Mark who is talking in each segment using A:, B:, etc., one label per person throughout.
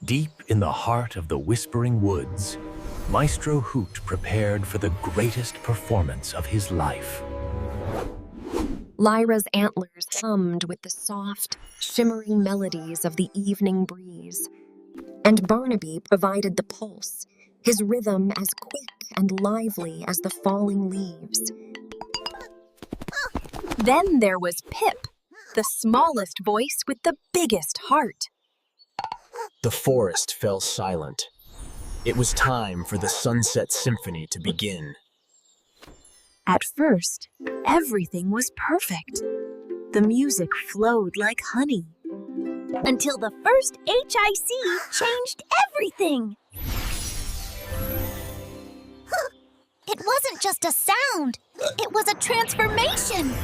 A: Deep in the heart of the whispering woods, Maestro Hoot prepared for the greatest performance of his life.
B: Lyra's antlers hummed with the soft, shimmering melodies of the evening breeze, and Barnaby provided the pulse, his rhythm as quick and lively as the falling leaves. Then there was Pip, the smallest voice with the biggest heart.
C: The forest fell silent. It was time for the Sunset Symphony to begin.
D: At first, everything was perfect. The music flowed like honey.
E: Until the first HIC changed everything. It wasn't just a sound, it was a transformation.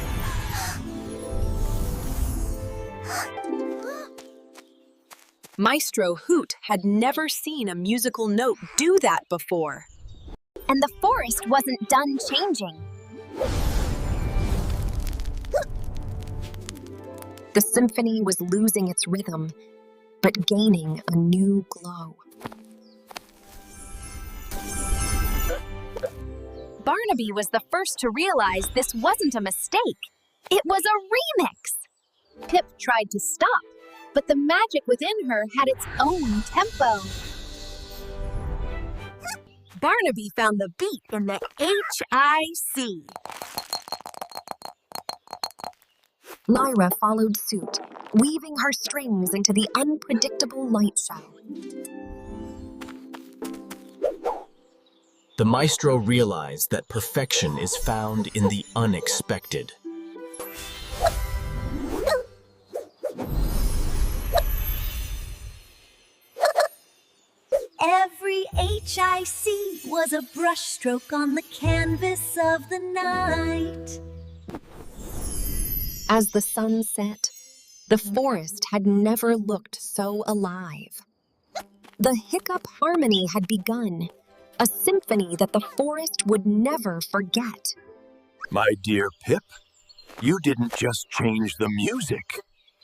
B: Maestro Hoot had never seen a musical note do that before.
E: And the forest wasn't done changing.
B: The symphony was losing its rhythm, but gaining a new glow.
E: Barnaby was the first to realize this wasn't a mistake. It was a remix. Pip tried to stop, but the magic within her had its own tempo.
D: Barnaby found the beat in the HIC.
B: Lyra followed suit, weaving her strings into the unpredictable light show.
C: The maestro realized that perfection is found in the unexpected.
F: Every HIC was a brushstroke on the canvas of the night.
B: As the sun set, the forest had never looked so alive. The Hiccup harmony had begun, a symphony that the forest would never forget.
G: My dear Pip, you didn't just change the music,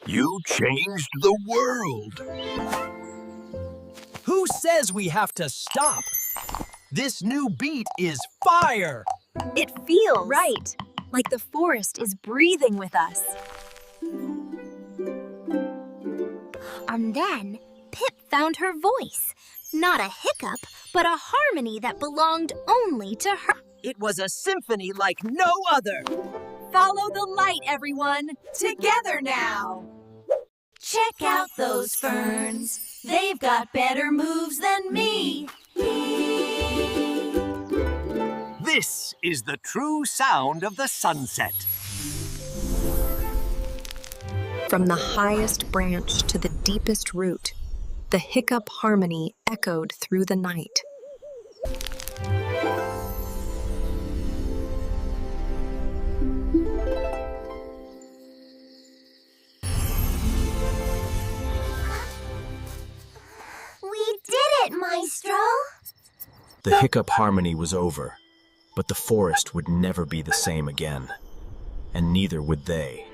G: you changed the world.
H: Who says we have to stop? This new beat is fire!
D: It feels right, like the forest is breathing with us.
E: And then Pip found her voice. Not a hiccup, but a harmony that belonged only to her.
H: It was a symphony like no other.
D: Follow the light, everyone. Together now.
F: Check out those ferns. They've got better moves than me.
G: This is the true sound of the sunset.
B: From the highest branch to the deepest root, the Hiccup harmony echoed through the night.
E: We did it, Maestro!
C: The Hiccup harmony was over, but the forest would never be the same again, and neither would they.